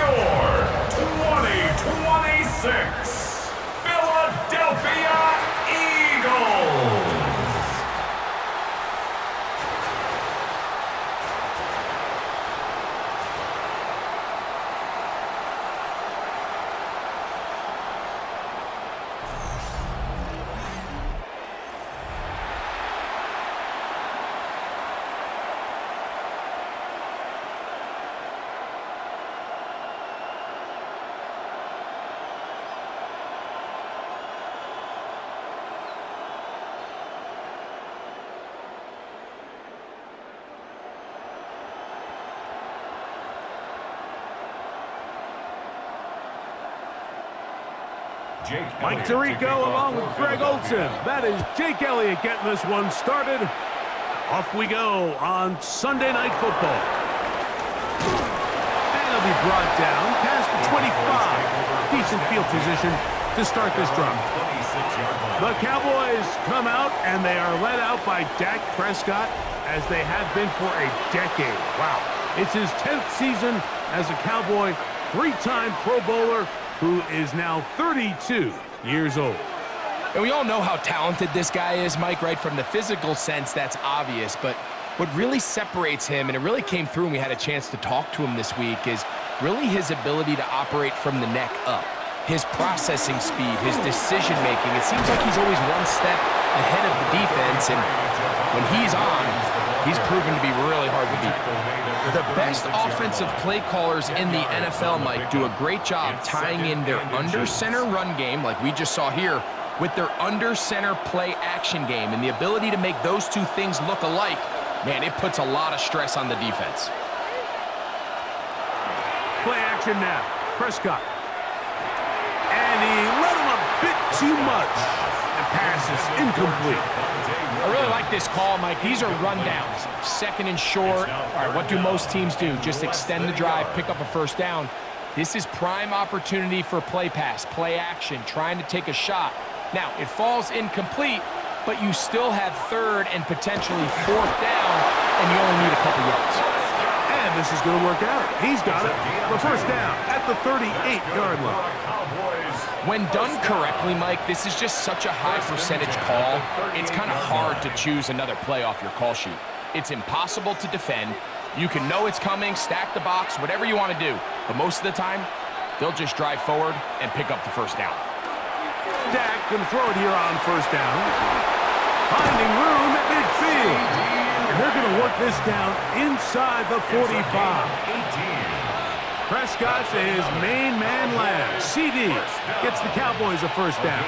your 2026 Philadelphia Eagles. Mike Tirico along with Greg Olson. That is Jake Elliott getting this one started. Off we go on Sunday Night Football. And it'll be brought down past the 25. Decent field position to start this drive. The Cowboys come out and they are led out by Dak Prescott as they have been for a decade. Wow. It's his 10th season as a Cowboy, three-time Pro Bowler, who is now 32 years old. And we all know how talented this guy is, Mike, right? From the physical sense, that's obvious. But what really separates him, and it really came through when we had a chance to talk to him this week, is really his ability to operate from the neck up. His processing speed, his decision-making. It seems like he's always one step ahead of the defense, and when he's on, he's proven to be really hard to beat. The best offensive play callers in the NFL, Mike, do a great job tying in their under-center run game, like we just saw here, with their under-center play action game. And the ability to make those two things look alike, man, it puts a lot of stress on the defense. Play action now. Prescott. And he let him a bit too much. And pass is incomplete. I really like this call, Mike. These are rundowns. Second and short. All right, what do most teams do? Just extend the drive, pick up a first down. This is prime opportunity for play pass, play action, trying to take a shot. Now, it falls incomplete, but you still have third and potentially fourth down, and you only need a couple yards. And this is going to work out. He's got it. The first down at the 38-yard line. When done correctly, Mike, this is just such a high percentage call. It's kind of hard to choose another play off your call sheet. It's impossible to defend. You can know it's coming, stack the box, whatever you want to do. But most of the time, they'll just drive forward and pick up the first down. Dak can throw it here on first down. Finding room at midfield. And they're going to work this down inside the 45. Prescott to his main man last. CD gets the Cowboys a first down.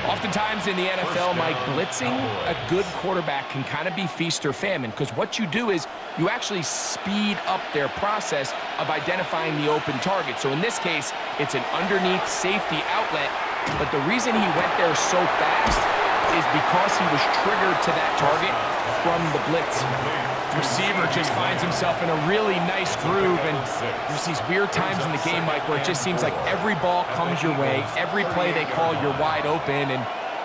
Oftentimes in the NFL, Mike, blitzing a good quarterback can kind of be feast or famine, because what you do is you actually speed up their process of identifying the open target. So in this case, it's an underneath safety outlet, but the reason he went there so fast is because he was triggered to that target from the blitz. Receiver just finds himself in a really nice groove, and there's these weird times in the game, Mike, where it just seems like every ball comes your way, every play they call, you're wide open, and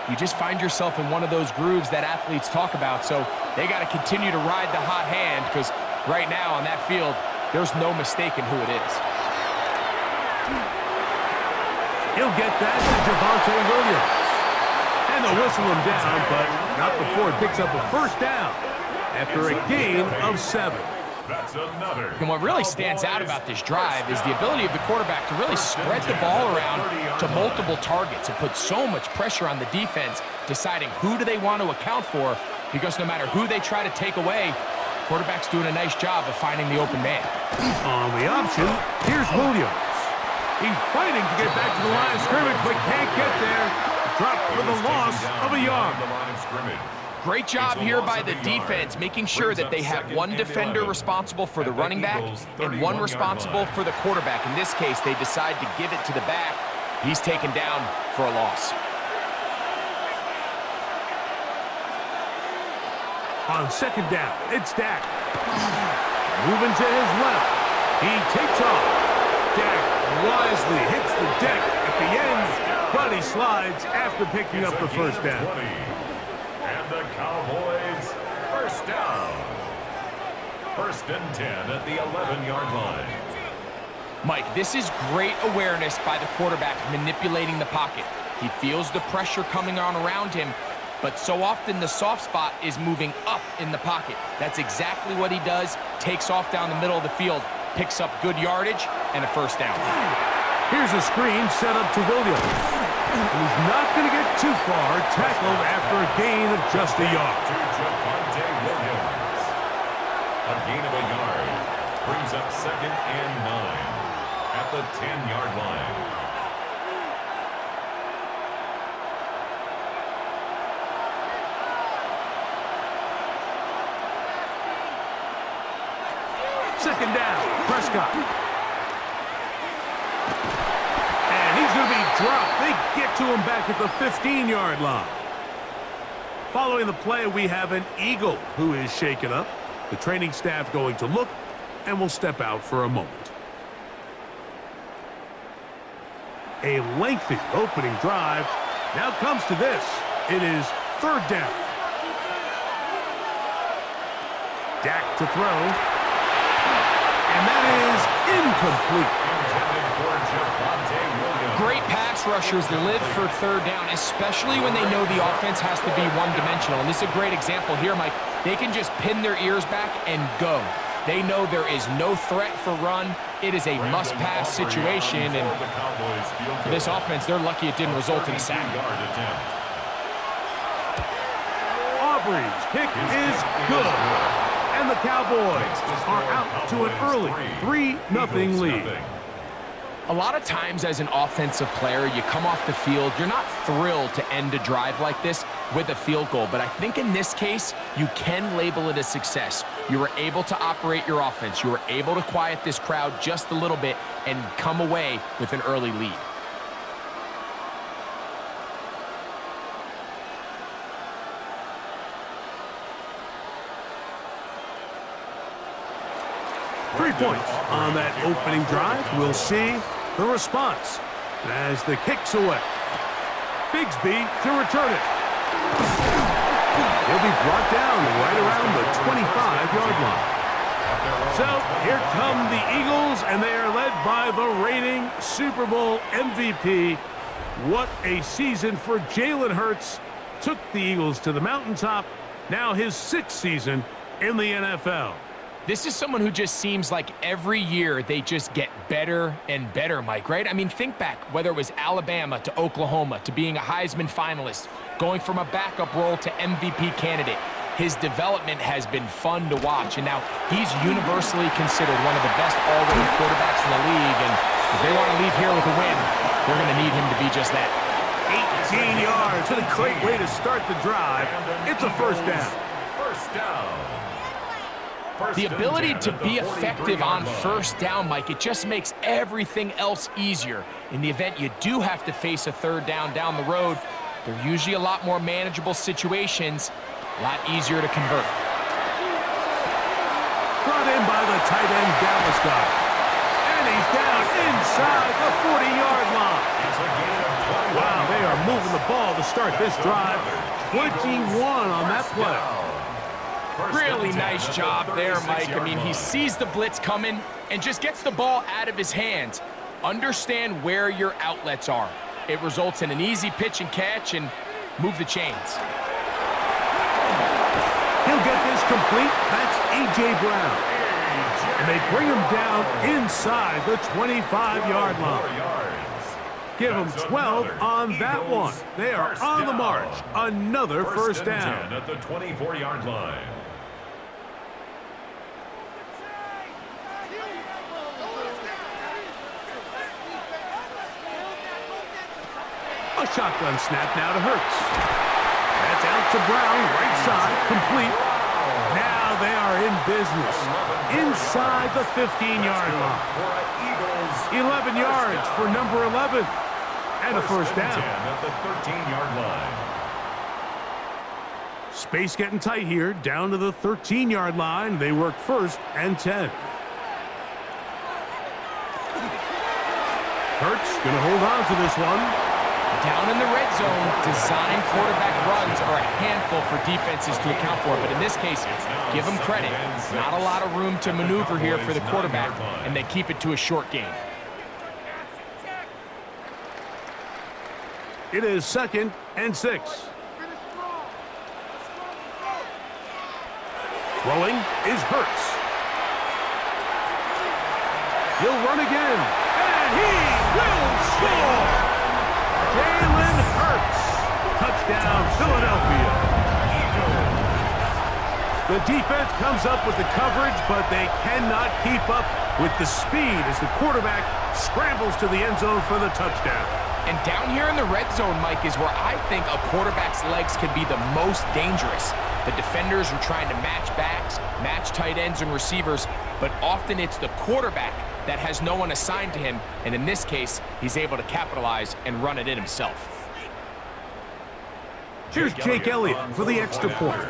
you just find yourself in one of those grooves that athletes talk about. So they got to continue to ride the hot hand, because right now on that field, there's no mistaking who it is. He'll get that to Javonte Williams. And they'll whistle him down, but not before it picks up a first down after a gain of 7. And what really stands out about this drive is the ability of the quarterback to really spread the ball around to multiple targets and put so much pressure on the defense, deciding who do they want to account for, because no matter who they try to take away, quarterback's doing a nice job of finding the open man. On the option, here's Williams. He's fighting to get back to the line of scrimmage, but can't get there. Dropped for the loss of a yard. Great job here by the defense, making sure that they have one defender responsible for the running back and one responsible for the quarterback. In this case, they decide to give it to the back. He's taken down for a loss. On second down, it's Dak. Moving to his left. He takes off. Dak wisely hits the deck at the end, but he slides after picking up the first down. And the Cowboys, first down. First and 10 at the 11-yard line. Mike, this is great awareness by the quarterback manipulating the pocket. He feels the pressure coming on around him, but so often the soft spot is moving up in the pocket. That's exactly what he does. Takes off down the middle of the field, picks up good yardage, and a first down. Here's a screen set up to Williams. And he's not going to get too far, tackled after a gain of just a yard. A gain of a yard brings up 2nd and 9 at the 10-yard line. Second down, Prescott. And he's going to be dropped. They get to him back at the 15-yard line. Following the play, we have an Eagle who is shaken up. The training staff going to look and will step out for a moment. A lengthy opening drive. Now comes to this. It is 3rd down. Dak to throw. And that is incomplete. Great pass rushers live for 3rd down, especially when they know the offense has to be one-dimensional. And this is a great example here, Mike. They can just pin their ears back and go. They know there is no threat for run. It is a must-pass situation. And for this offense, they're lucky it didn't result in a sack. Aubrey's kick is good. And the Cowboys are out to an early 3-0 lead. A lot of times as an offensive player, you come off the field, you're not thrilled to end a drive like this with a field goal. But I think in this case, you can label it a success. You were able to operate your offense. You were able to quiet this crowd just a little bit and come away with an early lead. Three points on that opening drive. We'll see the response as the kick's away. Bigsby to return it. He'll be brought down right around the 25-yard line. So here come the Eagles, and they are led by the reigning Super Bowl MVP. What a season for Jalen Hurts. Took the Eagles to the mountaintop. Now his 6th season in the NFL. This is someone who just seems like every year they just get better and better, Mike, right? I mean, think back, whether it was Alabama to Oklahoma to being a Heisman finalist, going from a backup role to MVP candidate. His development has been fun to watch, and now he's universally considered one of the best all-around quarterbacks in the league, and if they want to leave here with a win, they're going to need him to be just that. 18 yards, a great way to start the drive. It's a first down. First down. The ability to be effective on first down, Mike, it just makes everything else easier. In the event you do have to face a 3rd down the road, they're usually a lot more manageable situations, a lot easier to convert. Brought in by the tight end Dallas guy. And he's down inside the 40-yard line. Wow, they are moving the ball to start this drive. 21 on that play. Really nice job there, Mike. I mean, he sees the blitz coming and just gets the ball out of his hands. Understand where your outlets are. It results in an easy pitch and catch and move the chains. He'll get this complete. That's A.J. Brown. And they bring him down inside the 25-yard line. Give them 12 on that one. They are on the march. Another first down. At the 24-yard line. A shotgun snap now to Hurts. That's out to Brown, right side, complete. Now they are in business. Inside the 15-yard line. 11 yards for number 11. And a first down. At the 13-yard line. Space getting tight here, down to the 13-yard line. They work 1st and 10. Hurts going to hold on to this one. Down in the red zone, design quarterback runs are a handful for defenses to account for. But in this case, give them credit. Not a lot of room to maneuver here for the quarterback, and they keep it to a short game. It is 2nd and 6. Throwing is Hurts. He'll run again, and he will score! Jalen Hurts. Touchdown, Philadelphia. The defense comes up with the coverage, but they cannot keep up with the speed as the quarterback scrambles to the end zone for the touchdown. And down here in the red zone, Mike, is where I think a quarterback's legs can be the most dangerous. The defenders are trying to match backs, match tight ends and receivers, but often it's the quarterback that has no one assigned to him, and in this case, he's able to capitalize and run it in himself. Here's Jake Elliott for the extra point.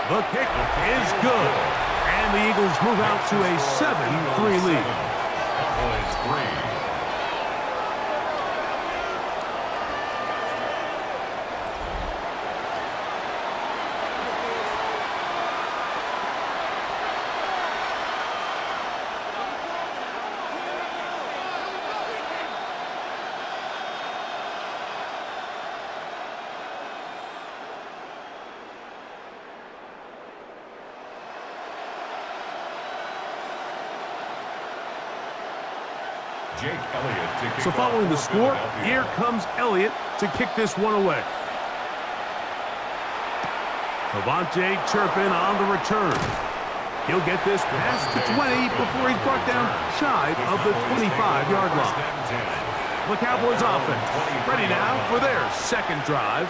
The kick is good, and the Eagles move out to a 7-3 lead. Cowboys 3. So following the score, here comes Elliott to kick this one away. Devontae Turpin on the return. He'll get this past the 20 before he's brought down shy of the 25-yard line. The Cowboys offense ready now for their second drive.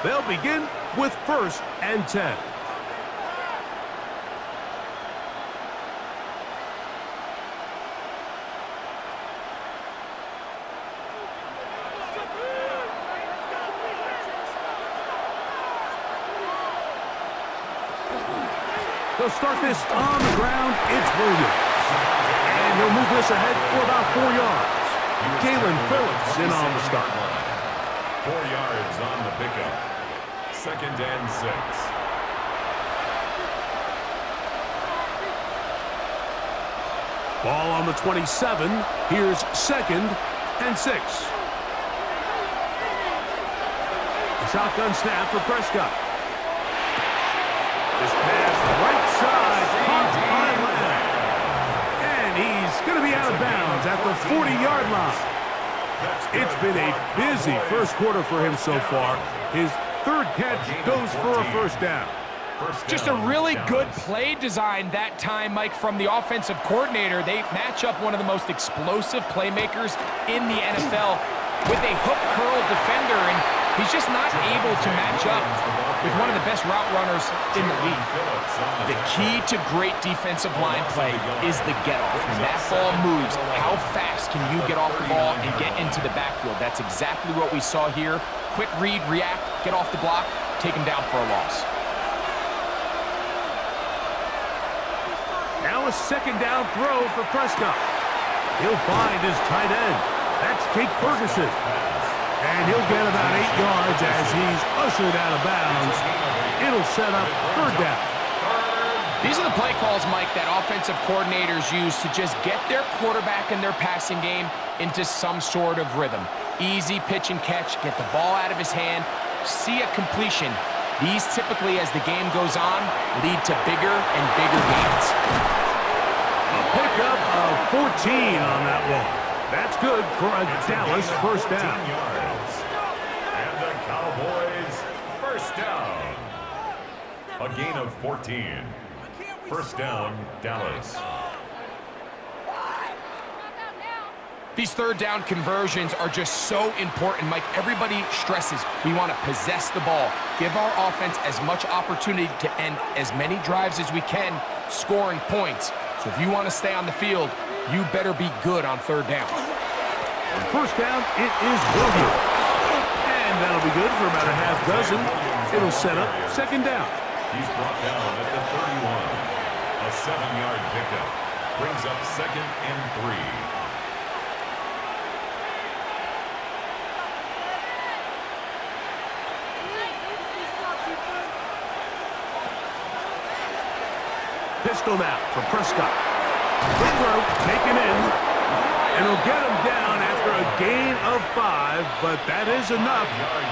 They'll begin with 1st and 10. They'll start this on the ground. It's Williams. And he'll move this ahead for about 4 yards. Jalen Phillips in on the start. 4 yards on the pickup. 2nd and 6. Ball on the 27. Here's 2nd and 6. A shotgun snap for Prescott. This pass right side, caught by Lamb. And he's going to be out of bounds at the 40-yard line. It's been a busy first quarter for him so far. His 3rd catch goes for a 1st down. Just a really good play design that time, Mike, from the offensive coordinator. They match up one of the most explosive playmakers in the NFL with a hook curl defender, and he's just not able to match up with one of the best route runners in the league. The key to great defensive line play is the get-off. When that ball moves, how fast can you get off the ball and get into the backfield? That's exactly what we saw here. Quick read, react, get off the block, take him down for a loss. Now a 2nd down throw for Prescott. He'll find his tight end. That's Jake Ferguson. And he'll get about 8 yards as he's ushered out of bounds. It'll set up 3rd down. These are the play calls, Mike, that offensive coordinators use to just get their quarterback and their passing game into some sort of rhythm. Easy pitch and catch, get the ball out of his hand, see a completion. These typically, as the game goes on, lead to bigger and bigger gains. A pickup of 14 on that one. That's good for a Dallas 1st down. And the Cowboys 1st down. A gain of 14. 1st down, Dallas. These 3rd down conversions are just so important, Mike. Everybody stresses we want to possess the ball, give our offense as much opportunity to end as many drives as we can, scoring points. So if you want to stay on the field, you better be good on 3rd down. 1st down, it is Williams. And that'll be good for about a half dozen. It'll set up 2nd down. He's brought down at the 31. A 7-yard pickup. Brings up 2nd and 3. Pistol now for Prescott. The throw taken in. And he'll get him down after a gain of 5, but that is enough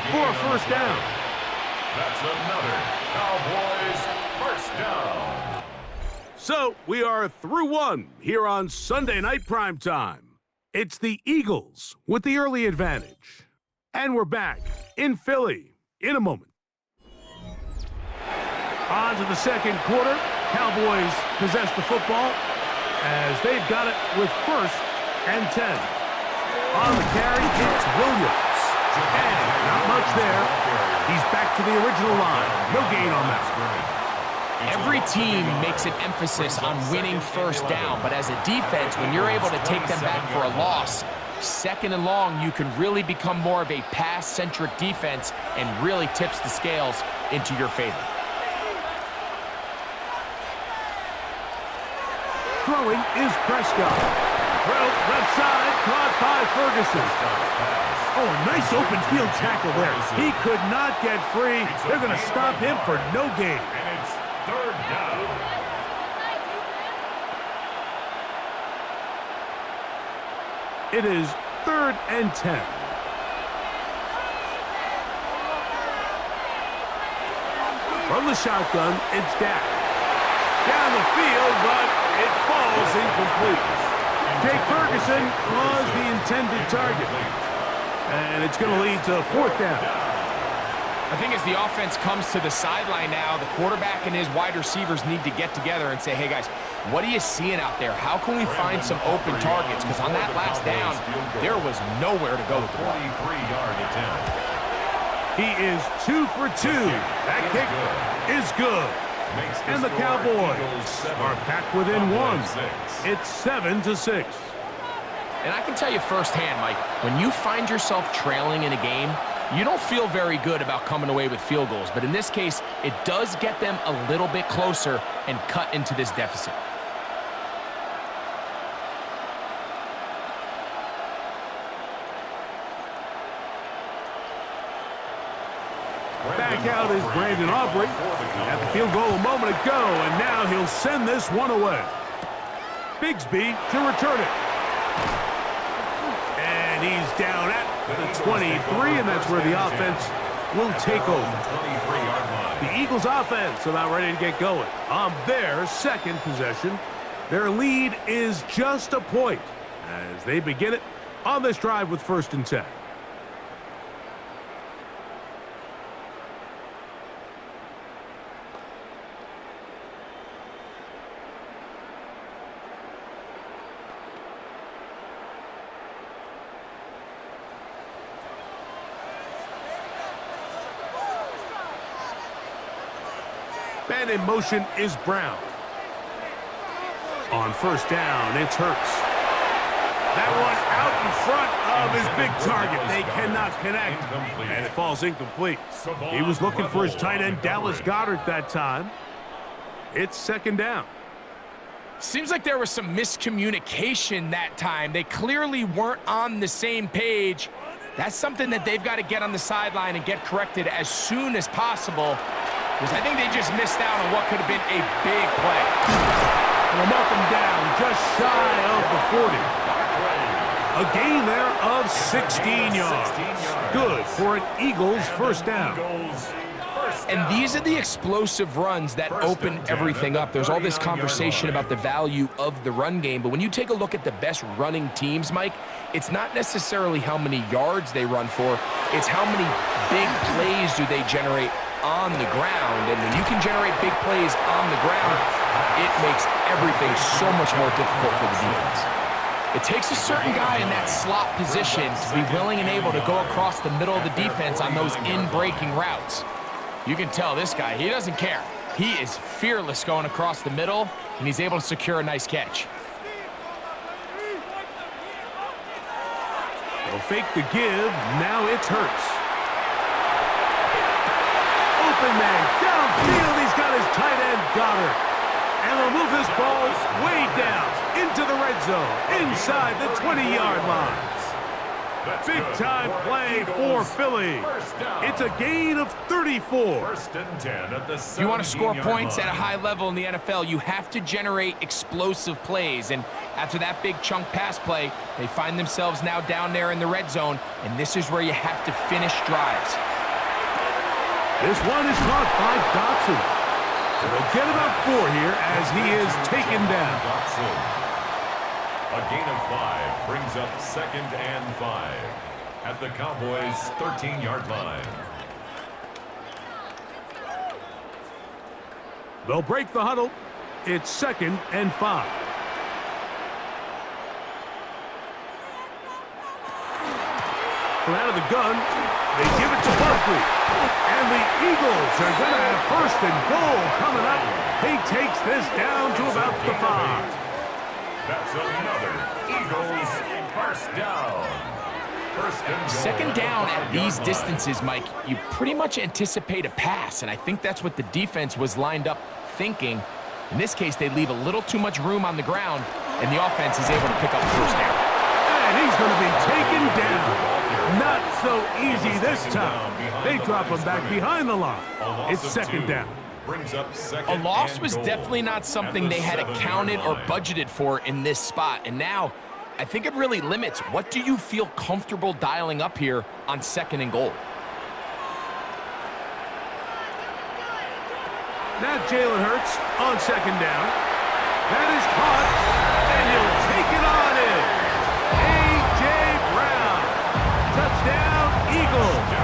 for a first down. That's another Cowboys first down. So we are through one here on Sunday Night Primetime. It's the Eagles with the early advantage. And we're back in Philly in a moment. On to the second quarter. Cowboys possess the football as they've got it with first and 10. On the carry, it's Williams. And not much there. He's back to the original line. No gain on that. Every team makes an emphasis on winning first down, but as a defense, when you're able to take them back for a loss, second and long, you can really become more of a pass-centric defense and really tips the scales into your favor. Throwing is Prescott. Throw left side, caught by Ferguson. Oh, a nice open field tackle there. He could not get free. They're going to stop him for no gain. And it's third down. It is 3rd and 10. From the shotgun, it's Dak. Down the field, but it falls incomplete. Jake Ferguson was the intended target. And it's going to lead to 4th down. I think as the offense comes to the sideline now, the quarterback and his wide receivers need to get together and say, hey, guys, what are you seeing out there? How can we find some open targets? Because on that last down, there was nowhere to go with the ball. 43-yard attempt. He is 2 for 2. That kick is good. And the Cowboys are back within 1. It's 7-6. And I can tell you firsthand, Mike, when you find yourself trailing in a game, you don't feel very good about coming away with field goals. But in this case, it does get them a little bit closer and cut into this deficit. Back out is Brandon Aubrey. At the field goal a moment ago, and now he'll send this one away. Bigsby to return it. And he's down at the 23, and that's where the offense will take over. The Eagles offense about ready to get going on their second possession. Their lead is just a point as they begin it on this drive with 1st and 10. And in motion is Brown. On 1st down, it's Hurts. That one out in front of his big target. They cannot connect, and it falls incomplete. He was looking for his tight end, Dallas Goedert, that time. It's 2nd down. Seems like there was some miscommunication that time. They clearly weren't on the same page. That's something that they've got to get on the sideline and get corrected as soon as possible. Because I think they just missed out on what could have been a big play. And they'll mark him down just shy of the 40. A gain there of 16 yards. Good for an Eagles first down. And these are the explosive runs that open everything up. There's all this conversation about the value of the run game, but when you take a look at the best running teams, Mike, it's not necessarily how many yards they run for, it's how many big plays do they generate on the ground. And when you can generate big plays on the ground, it makes everything so much more difficult for the defense. It takes a certain guy in that slot position to be willing and able to go across the middle of the defense on those in-breaking routes. You can tell this guy, he doesn't care. He is fearless going across the middle, and he's able to secure a nice catch. They'll fake the give. Now it's Hurts. Open man downfield. He's got his tight end, Goedert. And they'll move this ball way down into the red zone, inside the 20-yard line. Big-time play for Philly. It's a gain of 34. First and 10 at the If you want to score 17-yard points line. at a high level in the NFL, you have to generate explosive plays. And after that big chunk pass play, they find themselves now down there in the red zone, and this is where you have to finish drives. This one is caught by Dotson. And they'll get about 4 here as he is taken down. A gain of 5 brings up second and 5 at the Cowboys' 13-yard line. They'll break the huddle. It's second and 5. From out of the gun, they give it to Barkley. And the Eagles are going to have first and goal coming up. He takes this down to about the 5. That's another Eagles first down. First and goal. Second down at these distances, Mike, you pretty much anticipate a pass, and I think that's what the defense was lined up thinking. In this case, they leave a little too much room on the ground, and the offense is able to pick up first down. And he's going to be taken down. Not so easy this time. They drop him back behind the line. It's second down. Brings up second A loss and was goal definitely not something at the they had 7-yard accounted or line. budgeted for in this spot. And now, I think it really limits. What do you feel comfortable dialing up here on second and goal? Now Jalen Hurts on second down. That is caught, and he'll take it on in. A.J. Brown. Touchdown, Eagles.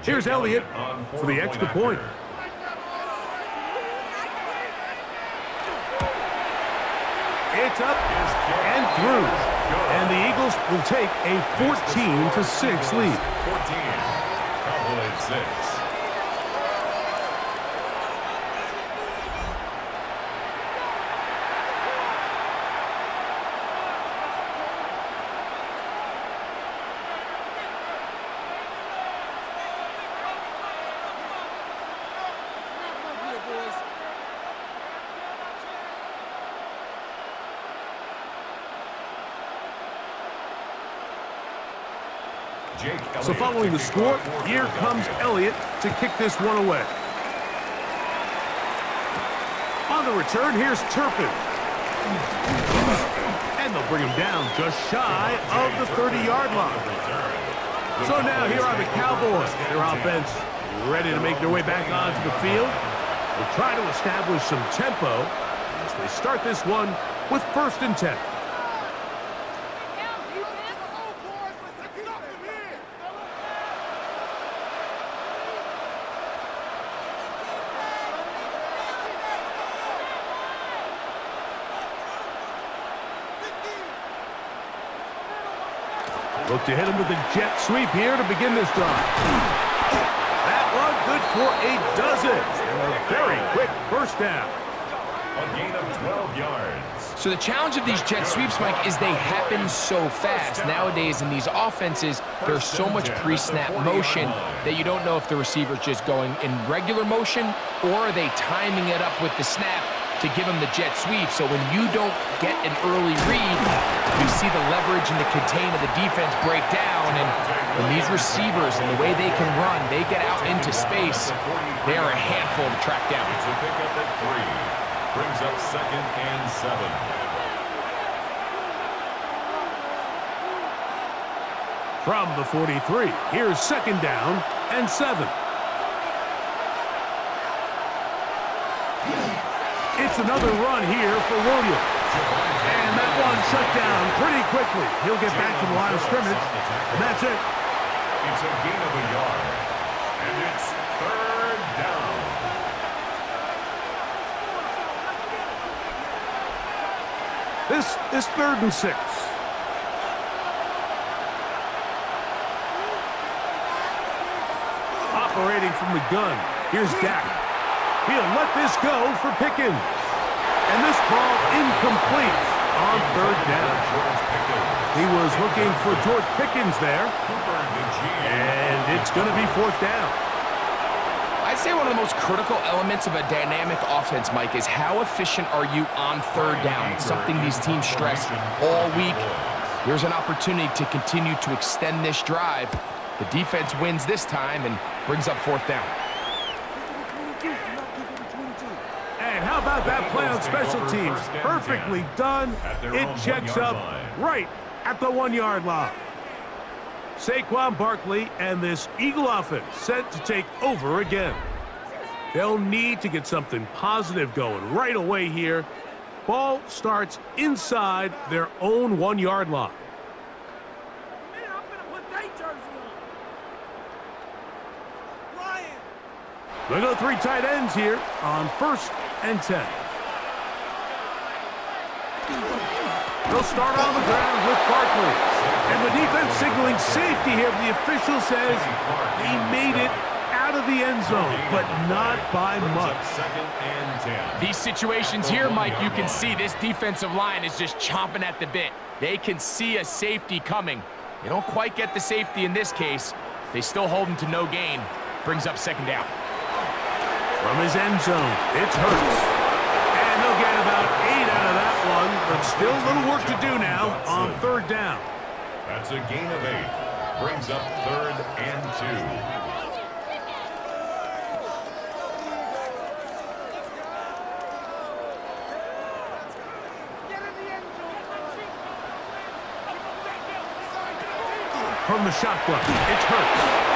Here's Elliott for the extra point. It's up and through. And the Eagles will take a 14-6 lead. 14. Cowboys 6. So following the score, here comes Elliott to kick this one away. On the return, here's Turpin. And they'll bring him down just shy of the 30-yard line. So now here are the Cowboys. Their offense ready to make their way back onto the field. They'll try to establish some tempo as they start this one with first and 10. Look to hit him with a jet sweep here to begin this drive. That one good for a dozen. And a very quick first down. A gain of 12 yards. So the challenge of these jet sweeps, Mike, is they happen so fast. Nowadays in these offenses, there's so much pre-snap motion that you don't know if the receiver's just going in regular motion or are they timing it up with the snap to give them the jet sweep. So when you don't get an early read, you see the leverage and the contain of the defense break down. And when these receivers and the way they can run, they get out into space, they are a handful to track down. It's a pickup at 3. Brings up second and 7. From the 43, here's second down and 7. It's another run here for Williams. And that one shut down pretty quickly. He'll get back to the line of scrimmage, and that's it. It's a gain of a yard. And it's third down. This is 3rd and 6. operating from the gun. Here's Dak. He'll let this go for Pickens. And this ball incomplete on third down. He was looking for George Pickens there. And it's going to be fourth down. I'd say one of the most critical elements of a dynamic offense, Mike, is how efficient are you on third down. It's something these teams stress all week. Here's an opportunity to continue to extend this drive. The defense wins this time and brings up fourth down. And how about that play on special teams? Perfectly done. It checks up right at the 1 yard line. Saquon Barkley and this Eagle offense set to take over again. They'll need to get something positive going right away here. Ball starts inside their own 1 yard line. They go 3 tight ends here on 1st and 10. They'll start on the ground with Barkley. And the defense signaling safety here. The official says he made it out of the end zone, but not by much. These situations here, Mike, you can see this defensive line is just chomping at the bit. They can see a safety coming. They don't quite get the safety in this case. They still hold him to no gain. Brings up second down. From his end zone, it's Hurts. And they'll get about 8 out of that one, but still a little work to do now on third down. That's a gain of 8. Brings up 3rd and 2. From the shotgun, it's Hurts.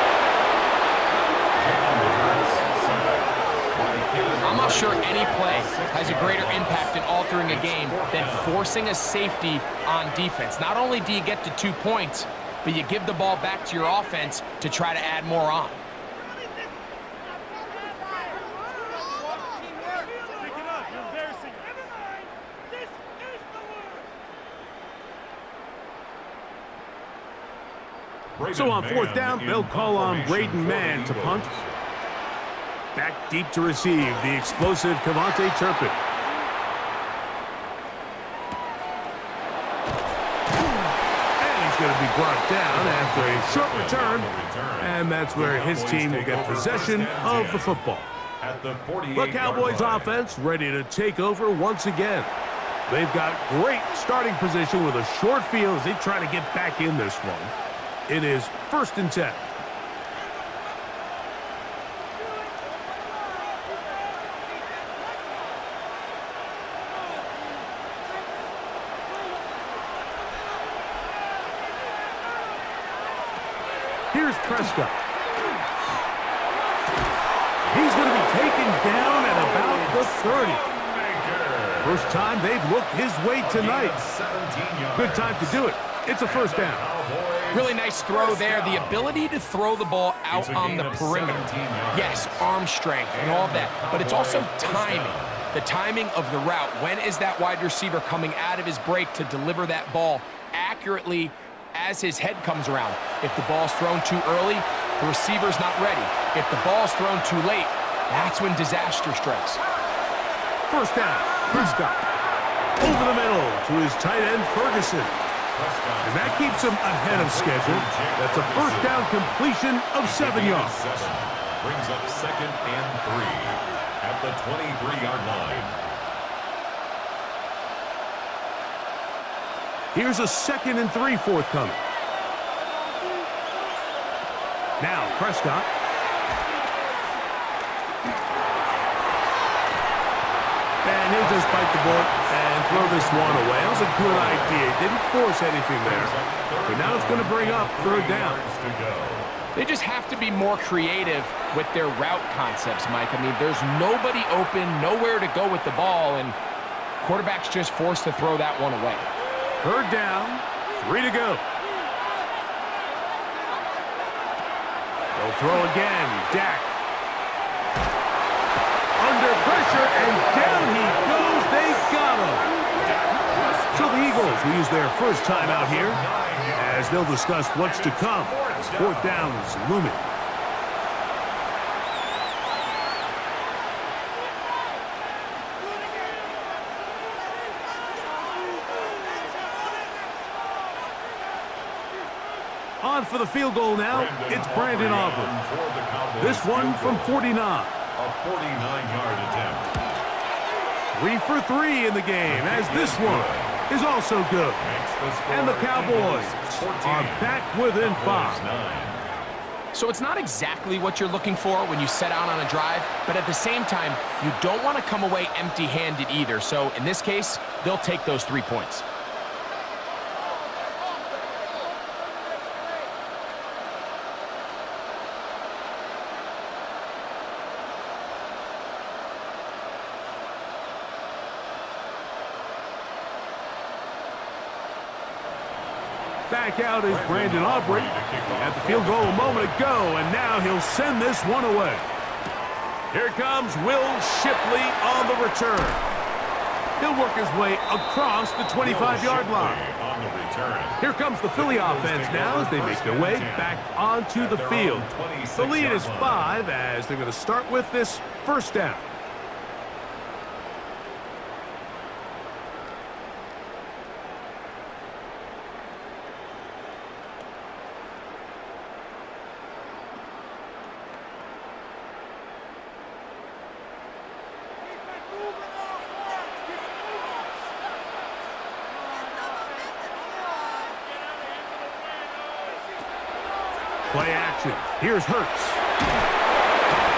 I'm not sure any play has a greater impact in altering a game than forcing a safety on defense. Not only do you get to 2 points, but you give the ball back to your offense to try to add more on. So on fourth down, they'll call on Braden Mann to punt. Back deep to receive the explosive Cavante Turpin. And he's going to be brought down after a short return. And that's where his team will get possession of the football. The Cowboys offense ready to take over once again. They've got great starting position with a short field as they try to get back in this one. It is 1st and 10. Here's Prescott. He's going to be taken down at about the 30. First time they've looked his way tonight. Good time to do it. It's a first down. Really nice throw there. The ability to throw the ball out on the perimeter. Yes, arm strength and all that, but it's also timing. The timing of the route. When is that wide receiver coming out of his break to deliver that ball accurately as his head comes around? If the ball's thrown too early, the receiver's not ready. If the ball's thrown too late, that's when disaster strikes. First down, Prescott. Over the middle to his tight end, Ferguson. And that keeps him ahead of schedule. That's a first down completion of 7 yards. Brings up 2nd and 3 at the 23-yard line. Here's a 2nd and 3 forthcoming. Now Prescott. And he'll just bite the bullet and throw this one away. That was a good idea. Didn't force anything there. But now it's going to bring up 3rd down. They just have to be more creative with their route concepts, Mike. I mean, there's nobody open, nowhere to go with the ball, and quarterback's just forced to throw that one away. 3rd down, 3 to go. They'll throw again. Dak. Under pressure, and down he goes. They got him. So the Eagles will use their first time out here as they'll discuss what's to come as 4th down is looming. for the field goal now. It's Brandon Aubrey. This one from 49. A 49-yard attempt. 3 for 3 in the game, as this one is also good. And the Cowboys are back within 5. So it's not exactly what you're looking for when you set out on a drive, but at the same time, you don't want to come away empty-handed either. So in this case, they'll take those 3 points. Back out is Brandon Aubrey. At the field goal a moment ago, and now he'll send this one away. Here comes Will Shipley on the return. He'll work his way across the 25-yard line. Here comes the Philly offense now as they make their way back onto the field. The lead is 5 as they're going to start with this first down. Play action. Here's Hurts.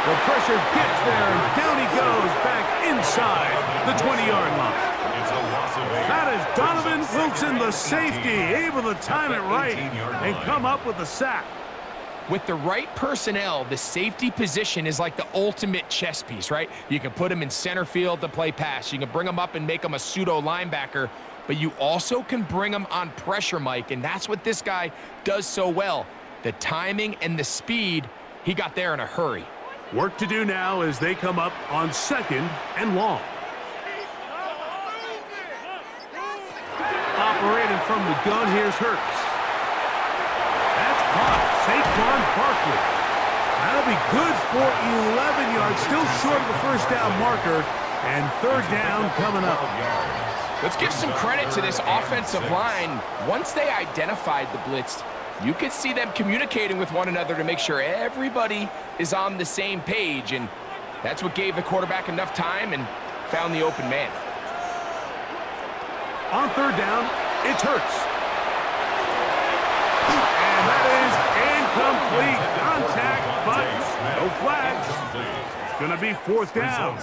The pressure gets there, and down he goes back inside the 20-yard line. That is Donovan Wilson, the safety, able to time it right and come up with the sack. With the right personnel, the safety position is like the ultimate chess piece, right? You can put him in center field to play pass. You can bring him up and make him a pseudo linebacker, but you also can bring him on pressure, Mike, and that's what this guy does so well. The timing and the speed, he got there in a hurry. Work to do now as they come up on 2nd and long. Operating from the gun, here's Hurts. That's caught. Saquon Barkley. That'll be good for 11 yards. Still short of the first down marker. And 3rd down coming up. Let's give some credit to this offensive line. Once they identified the blitz, you could see them communicating with one another to make sure everybody is on the same page, and that's what gave the quarterback enough time and found the open man. On 3rd down, it's Hurts. And that is incomplete. Contact, but no flags. It's going to be 4th down.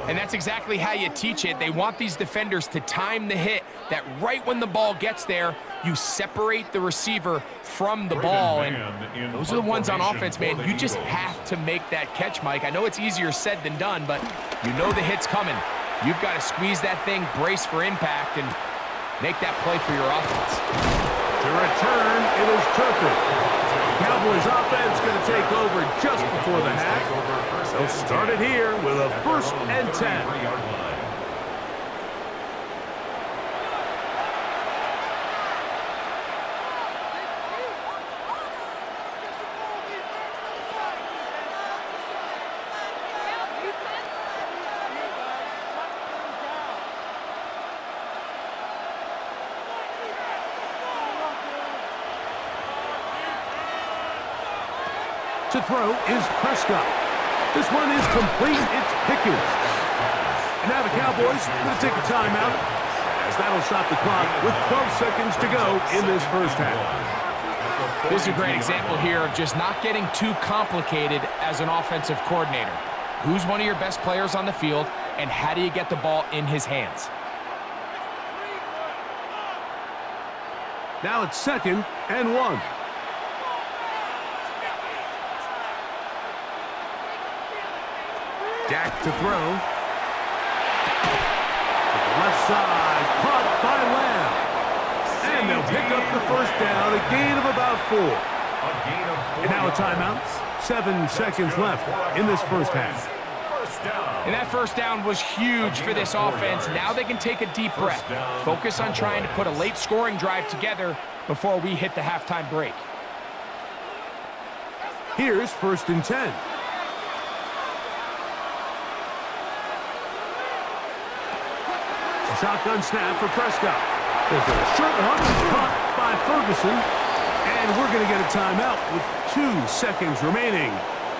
And that's exactly how you teach it. They want these defenders to time the hit, that right when the ball gets there, you separate the receiver from the ball. And those are the ones on offense, man. You just have to make that catch, Mike. I know it's easier said than done, but you know the hit's coming. You've got to squeeze that thing, brace for impact, and make that play for your offense. To return, it is Tucker. Cowboys offense going to take over just before the half. They'll start it here with a 1st and 10. To throw is Prescott. This one is complete. It's Pickens. And now the Cowboys going to take a timeout as that'll stop the clock with 12 seconds to go in this first half. This is a great example here of just not getting too complicated as an offensive coordinator. Who's one of your best players on the field, and how do you get the ball in his hands? Now it's 2nd and 1. Dak to throw. Left side, caught by Lamb. And they'll pick up the 1st down, a gain of about 4. And now a timeout. 7 seconds left in this first half. And that 1st down was huge for this offense. Now they can take a deep breath. Focus on trying to put a late scoring drive together before we hit the halftime break. Here's 1st and 10. Shotgun snap for Prescott. There's a short one caught by Ferguson. And we're going to get a timeout with 2 seconds remaining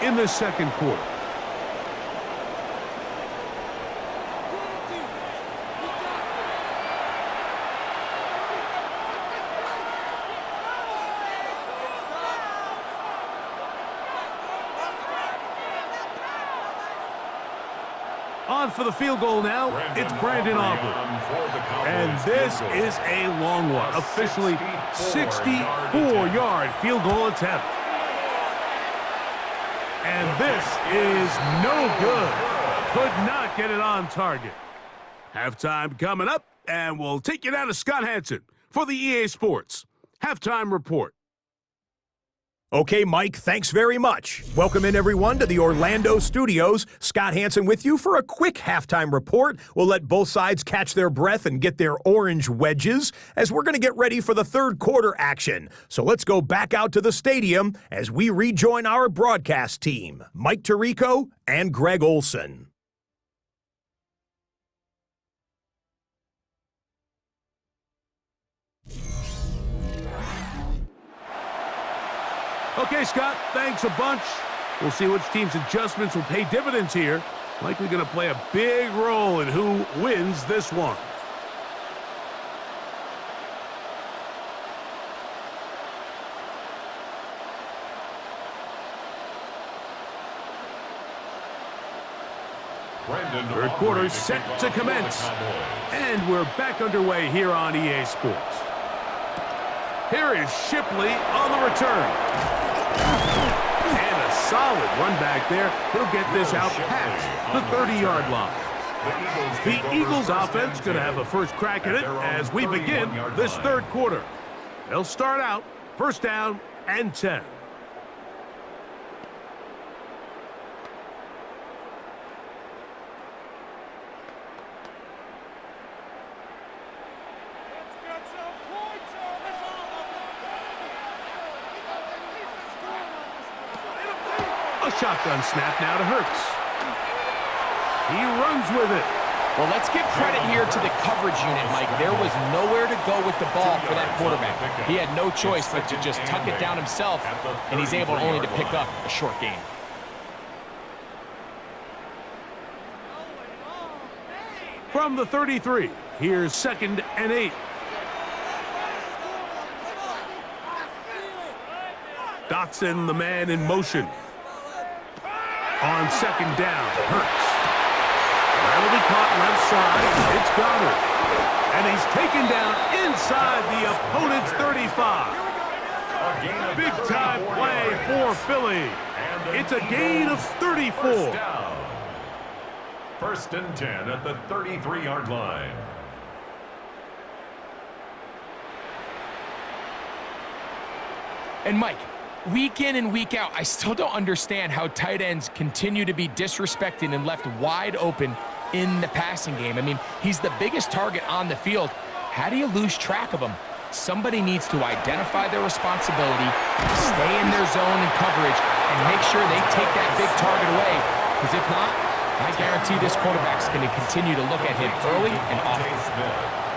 in the second quarter. On for the field goal now, it's Brandon Aubrey. And this is a long one, officially 64-yard field goal attempt. And this is no good. Could not get it on target. Halftime coming up, and we'll take you down to Scott Hansen for the EA Sports Halftime Report. Okay, Mike, thanks very much. Welcome in, everyone, to the Orlando studios. Scott Hansen with you for a quick halftime report. We'll let both sides catch their breath and get their orange wedges as we're going to get ready for the third quarter action. So let's go back out to the stadium as we rejoin our broadcast team, Mike Tirico and Greg Olson. Okay, Scott, thanks a bunch. We'll see which team's adjustments will pay dividends here. Likely going to play a big role in who wins this one. Third quarter set to commence. And we're back underway here on EA Sports. Here is Shipley on the return. And a solid run back there. He'll get this out past the 30-yard line. The Eagles offense going to have a first crack at it as we begin this third quarter. They'll start out first down and 10. Shotgun snap now to Hurts. He runs with it. Well, let's give credit here to the coverage unit, Mike. There was nowhere to go with the ball for that quarterback. He had no choice but to just tuck it down himself, and he's able only to pick up a short gain. From the 33, here's 2nd and 8. Dotson, the man in motion. On 2nd down, Hurts. That'll be caught left side. It's Goddard. And he's taken down inside the opponent's 35. Big-time play for Philly. It's a gain of 34. First and 10 at the 33-yard line. And Mike, week in and week out, I still don't understand how tight ends continue to be disrespected and left wide open in the passing game. I mean, he's the biggest target on the field. How do you lose track of him? Somebody needs to identify their responsibility, stay in their zone and coverage, and make sure they take that big target away. Because if not, I guarantee this quarterback's going to continue to look at him early and often.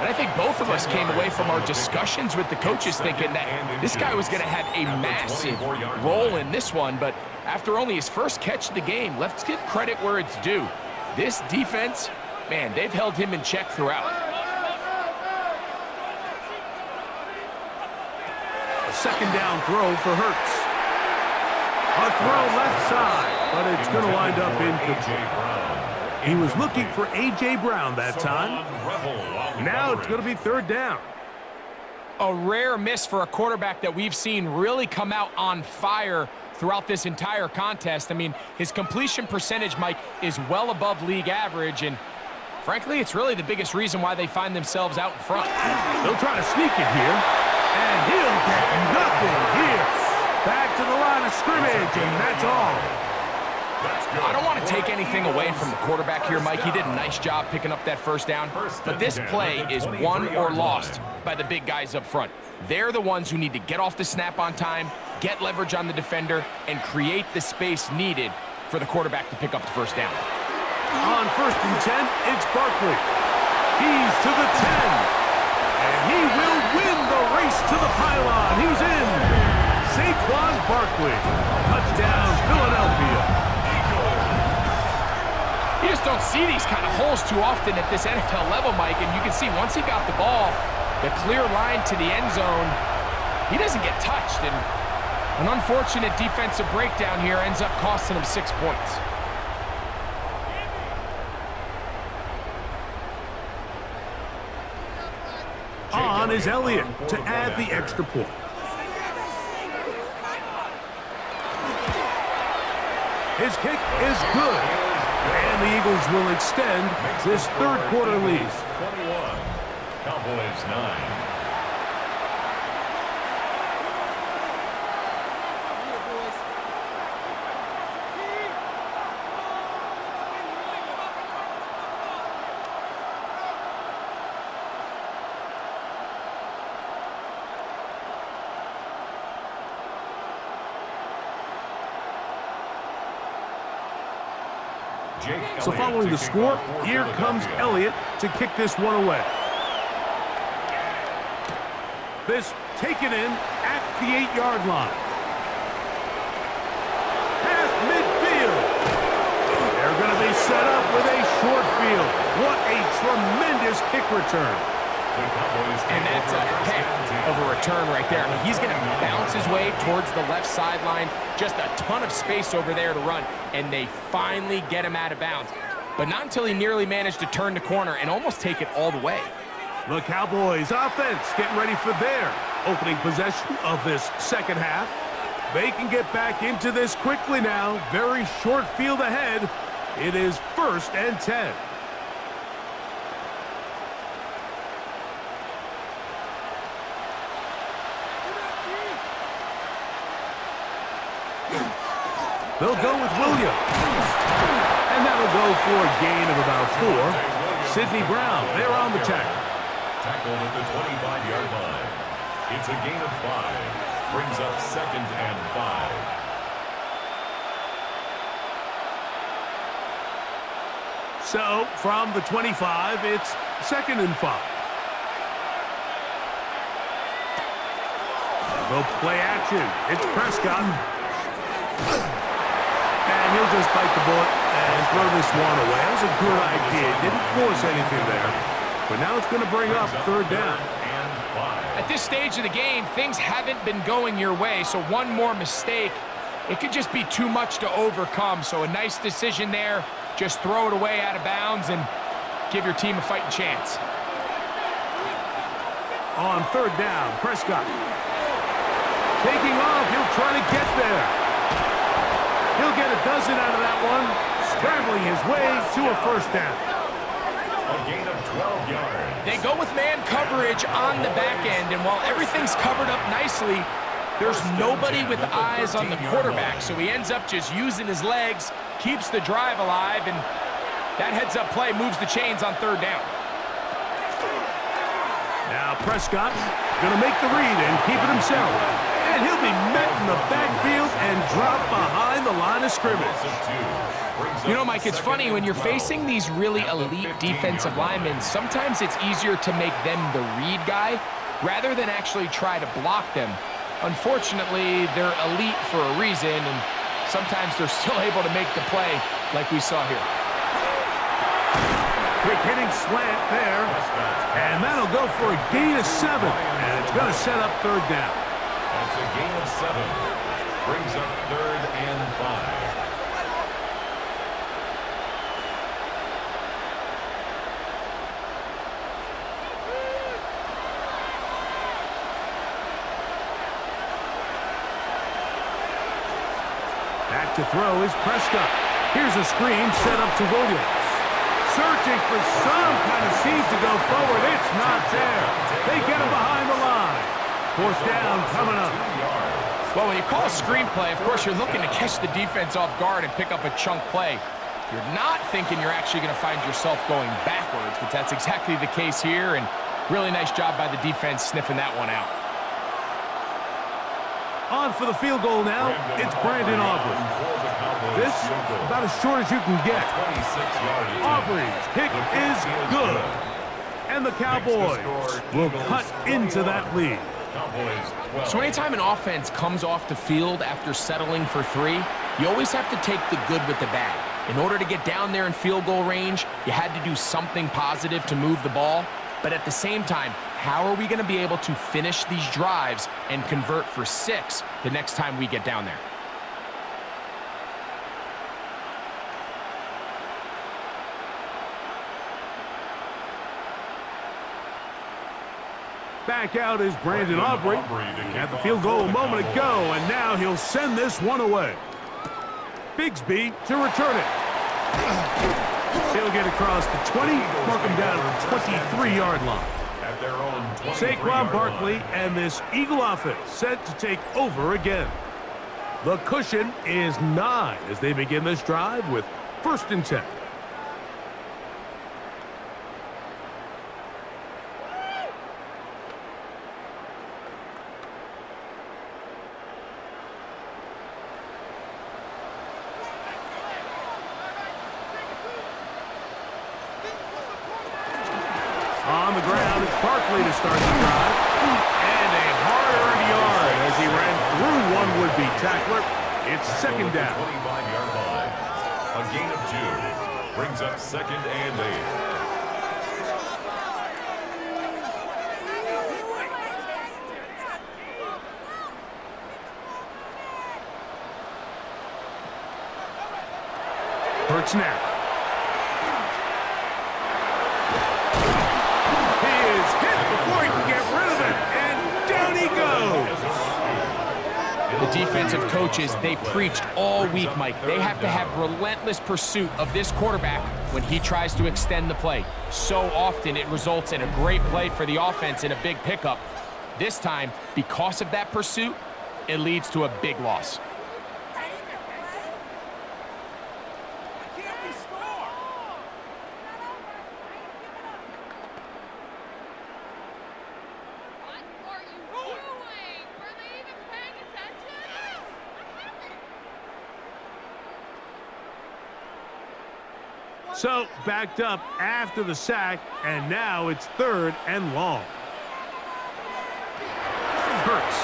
And I think both of us came away from our discussions with the coaches thinking that this guy was going to have a massive role in this one, but after only his first catch of the game, let's give credit where it's due. This defense, man, they've held him in check throughout. A 2nd down throw for Hurts. A throw left side, but it's going to wind up incomplete. He was looking for A.J. Brown that time. Now it's going to be 3rd down. A rare miss for a quarterback that we've seen really come out on fire throughout this entire contest. I mean, his completion percentage, Mike, is well above league average, and frankly, it's really the biggest reason why they find themselves out in front. They'll try to sneak it here, and he'll get nothing here. Back to the line of scrimmage, and that's all. I don't want to take anything away from the quarterback here, Mike. He did a nice job picking up that first down, but this play is won or lost by the big guys up front. They're the ones who need to get off the snap on time, get leverage on the defender, and create the space needed for the quarterback to pick up the first down. On 1st and 10, it's Barkley. He's to the 10, and he will win the race to the pylon. He's in. Saquon Barkley. Touchdown, Philadelphia. You just don't see these kind of holes too often at this NFL level, Mike, and you can see once he got the ball, the clear line to the end zone, he doesn't get touched, and an unfortunate defensive breakdown here ends up costing him 6 points. On is Elliott to add the extra point. His kick is good. And the Eagles will extend this third quarter lead. 21, Cowboys 9. So following the score, here comes Elliott to kick this one away. This taken in at the 8-yard line. Past midfield. They're going to be set up with a short field. What a tremendous kick return. And that's a heck of a return right there. I mean, he's going to bounce his way towards the left sideline. Just a ton of space over there to run. And they finally get him out of bounds. But not until he nearly managed to turn the corner and almost take it all the way. The Cowboys offense getting ready for their opening possession of this second half. They can get back into this quickly now. Very short field ahead. It is 1st and 10. They'll go with Williams. And that'll go for a gain of about 4. Sidney Brown, they're on the tackle. Tackled at the 25-yard line. It's a gain of 5. Brings up 2nd and 5. So, from the 25, it's 2nd and 5. Go play action. It's Prescott. And he'll just bite the bullet and throw this one away. That was a good idea. Didn't force anything there. But now it's going to bring up 3rd down. At this stage of the game, things haven't been going your way, so one more mistake, it could just be too much to overcome. So a nice decision there. Just throw it away out of bounds and give your team a fighting chance. On 3rd down, Prescott. Taking off, he'll try to get there. He'll get a dozen out of that one, scrambling his way to a 1st down. A gain of 12 yards. They go with man coverage on the back end, and while everything's covered up nicely, there's nobody with eyes on the quarterback, so he ends up just using his legs, keeps the drive alive, and that heads-up play moves the chains on 3rd down. Now Prescott going to make the read and keep it himself. And he'll be met in the backfield and dropped behind the line of scrimmage. You know, Mike, it's funny, when you're facing these really elite defensive linemen, sometimes it's easier to make them the read guy rather than actually try to block them. Unfortunately, they're elite for a reason, and sometimes they're still able to make the play like we saw here. Quick hitting slant there. And that'll go for a gain of 7. And it's going to set up 3rd down. That's a gain of 7. Brings up 3rd and 5. Back to throw is Prescott. Here's a screen set up to Williams. Searching for some kind of seam to go forward. It's not there. They get him behind the line. 4th down coming up. Well, when you call a screen play, of course, you're looking to catch the defense off guard and pick up a chunk play. You're not thinking you're actually going to find yourself going backwards, but that's exactly the case here, and really nice job by the defense sniffing that one out. On for the field goal now, it's Brandon Aubrey. This, about as short as you can get. Aubrey's kick is good. And the Cowboys will cut into that lead. So anytime an offense comes off the field after settling for 3, you always have to take the good with the bad. In order to get down there in field goal range, you had to do something positive to move the ball. But at the same time, how are we going to be able to finish these drives and convert for 6 the next time we get down there? Back out is Brandon Aubrey. He had the field goal a moment ago, and now he'll send this one away. Bigsby to return it. He'll get across the 20, mark him down at the 23-yard line. At their own Saquon Barkley and this Eagle offense set to take over again. The cushion is 9 as they begin this drive with 1st and 10. On the ground, it's Barkley to start the drive. And a hard-earned yard as he ran through one would-be tackler. It's 2nd down. 25-yard line. A gain of 2 brings up 2nd and 8. Hurts now. Before he can get rid of it, and down he goes. The defensive coaches, they preached all week, Mike. They have to have relentless pursuit of this quarterback when he tries to extend the play. So often it results in a great play for the offense and a big pickup. This time, because of that pursuit, it leads to a big loss. So, backed up after the sack, and now it's 3rd and long. Hurts.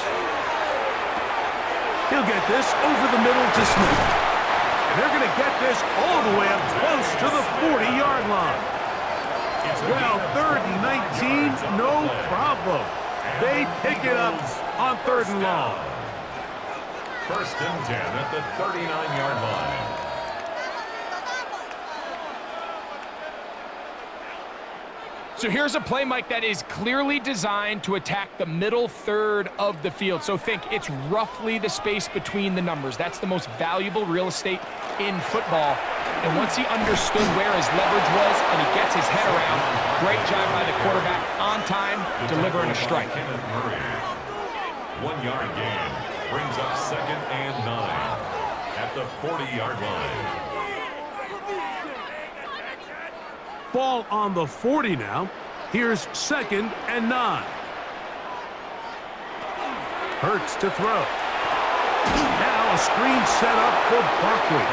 He'll get this over the middle to Smith. And they're going to get this all the way up close to the 40-yard line. Well, 3rd and 19, no problem. They pick it up on 3rd and long. 1st and 10 at the 39-yard line. So here's a play, Mike, that is clearly designed to attack the middle 3rd of the field. So think it's roughly the space between the numbers. That's the most valuable real estate in football. And once he understood where his leverage was and he gets his head around, great job by the quarterback on time, delivering a strike. 1-yard gain brings up 2nd and 9 at the 40-yard line. Ball on the 40 now. Here's 2nd and 9. Hurts to throw. Now a screen set up for Barkley.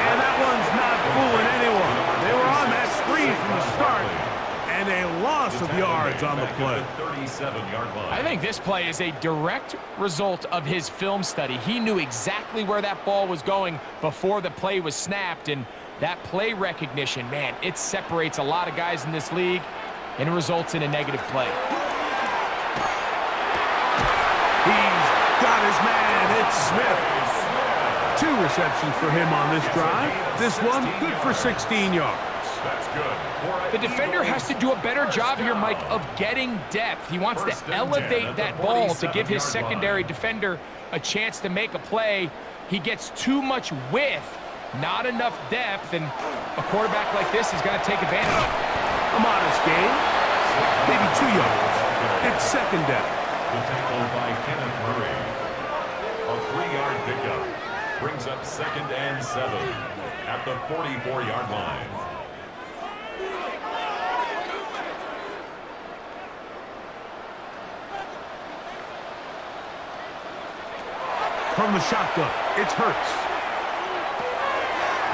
And that one's not fooling anyone. They were on that screen from the start. And a loss of yards on the play. 37-yard line. I think this play is a direct result of his film study. He knew exactly where that ball was going before the play was snapped, and that play recognition, man, it separates a lot of guys in this league, and it results in a negative play. He's got his man. It's Smith. 2 receptions for him on this drive. This one good for 16 yards. That's good. The defender has to do a better job here, Mike, of getting depth. He wants to elevate that ball to give his secondary defender a chance to make a play. He gets too much width. Not enough depth, and a quarterback like this is going to take advantage. A modest gain, maybe 2 yards. It's 2nd down. The tackle by Kenneth Murray. A 3-yard pickup brings up 2nd and 7 at the 44-yard line. From the shotgun, it's Hurts.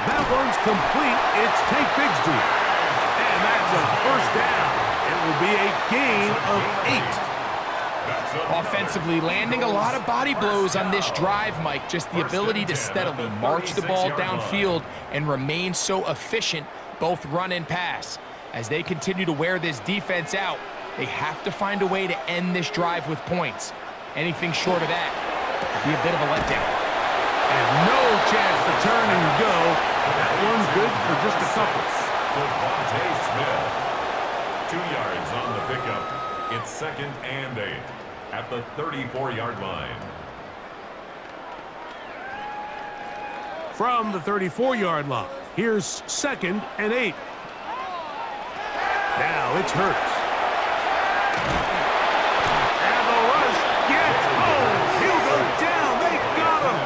That one's complete. It's Tank Bigsby. And that's a 1st down. It will be a gain of 8. Offensively, landing a lot of body blows on this drive, Mike. Just the ability to steadily march the ball downfield and remain so efficient, both run and pass. As they continue to wear this defense out, they have to find a way to end this drive with points. Anything short of that would be a bit of a letdown. And no chance to turn and go. That one's good for just a couple. Smith. 2 yards on the pickup. It's 2nd and 8 at the 34-yard line. From the 34-yard line, here's 2nd and 8. Now it's Hurts. And the rush gets home. He'll go down. They got him.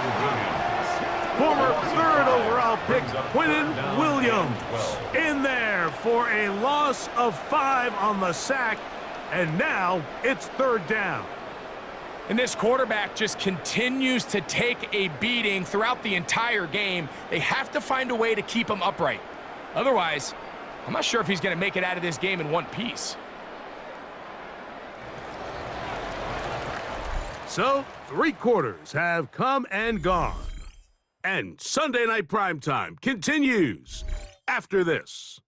Former 3rd overall pick, Quinnen Williams, in there for a loss of 5 on the sack. And now it's 3rd down. And this quarterback just continues to take a beating throughout the entire game. They have to find a way to keep him upright. Otherwise, I'm not sure if he's going to make it out of this game in one piece. So, 3 quarters have come and gone. And Sunday Night Primetime continues after this.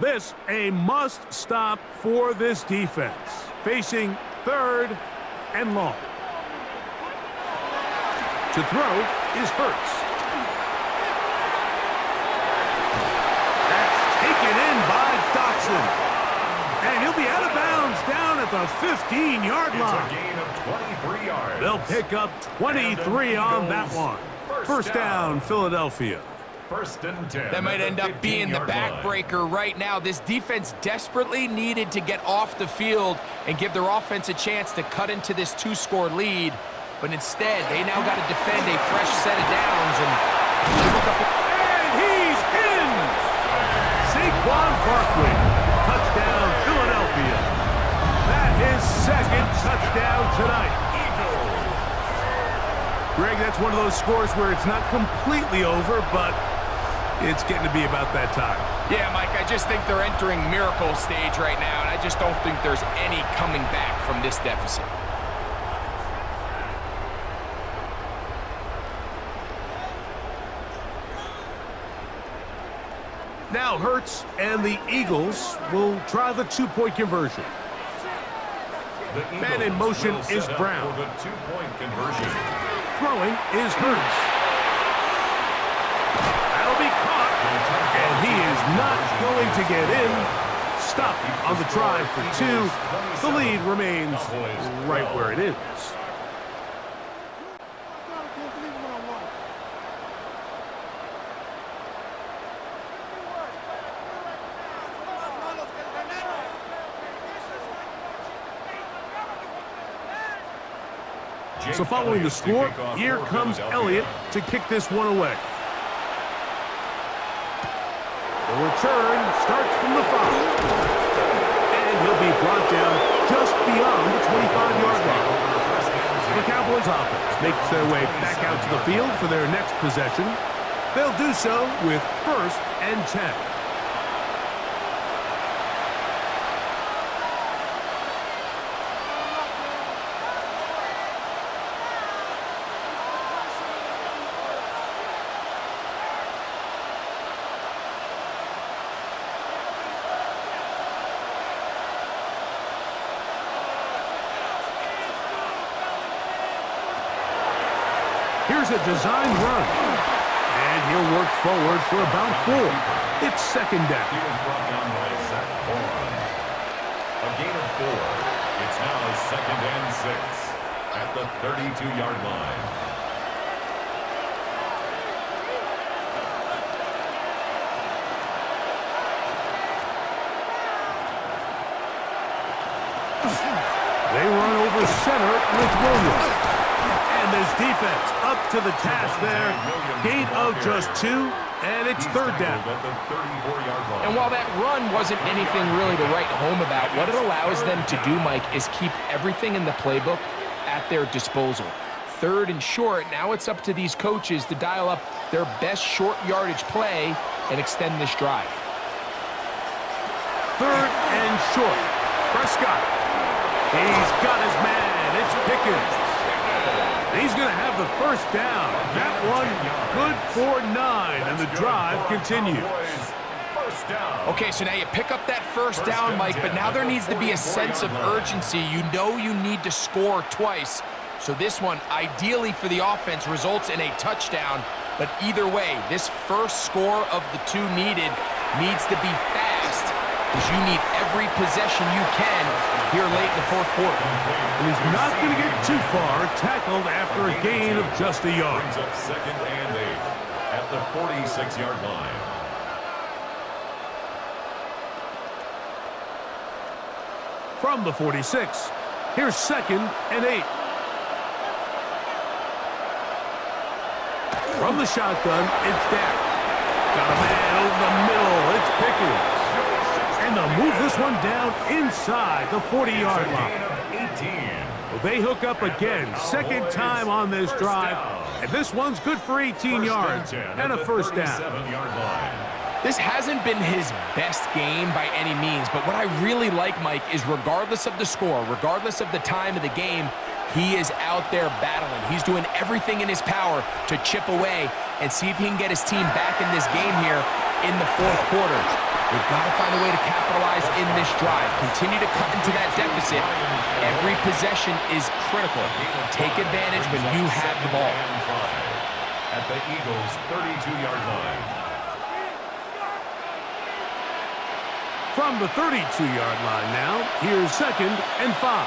This a must-stop for this defense, facing 3rd and long. To throw is Hurts. That's taken in by Dotson. And he'll be out of bounds down at the 15-yard line. It's a gain of 23 yards. They'll pick up 23 on that one. First down, Philadelphia. 1st and 10. That might end up being the backbreaker right now. This defense desperately needed to get off the field and give their offense a chance to cut into this 2-score lead. But instead, they now got to defend a fresh set of downs. And he's in! Saquon Barkley. Touchdown, Philadelphia. That is 2nd touchdown tonight. Greg, that's one of those scores where it's not completely over, but it's getting to be about that time. Yeah, Mike, I just think they're entering miracle stage right now, and I just don't think there's any coming back from this deficit. Now Hurts and the Eagles will try the 2-point conversion. Man in motion is Brown. For the 2-point conversion. Throwing is Hurts. That'll be caught. And he is not going to get in. Stop on the try for 2. The lead remains right where it is. So following the score, here comes Elliott to kick this one away. The return starts from the 5. And he'll be brought down just beyond the 25-yard line. The Cowboys offense makes their way back out to the field for their next possession. They'll do so with 1st and 10. Here's a designed run. And he'll work forward for about 4. It's 2nd down. He was brought down by Zach Bourne. A gain of 4. It's now 2nd and 6 at the 32-yard line. They run over center with Williams. And this defense up to the task there. Gain of just 2, And it's He's third tackled down. at the 34-yard line. And while that run wasn't anything really to write home about, what it allows them to do, Mike, is keep everything in the playbook at their disposal. Third and short, now it's up to these coaches to dial up their best short yardage play and extend this drive. Third and short. Prescott. He's got his man. It's Pickens. He's going to have the first down. That one good for 9, and the drive continues. First down. Okay, so now you pick up that first down, Mike, but now there needs to be a sense of urgency. You know you need to score twice. So this one, ideally for the offense, results in a touchdown. But either way, this first score of the 2 needed needs to be fast, because you need every possession you can here late in the fourth quarter. And he's not going to get too far, tackled after a gain of just a yard. Brings up second and 8 at the 46-yard line. From the 46, here's second and 8. From the shotgun, it's Dak. Got a man over the middle. It's Pickens. And they'll move this one down inside the 40-yard line. Well, they hook up again. Second time on this drive. And this one's good for 18 yards and a first down. This hasn't been his best game by any means, but what I really like, Mike, is regardless of the score, regardless of the time of the game, he is out there battling. He's doing everything in his power to chip away and see if he can get his team back in this game here in the fourth quarter. They've got to find a way to capitalize in this drive. Continue to cut into that deficit. Every possession is critical. Take advantage when you have the ball. At the Eagles' 32-yard line. From the 32-yard line now, here's second and 5.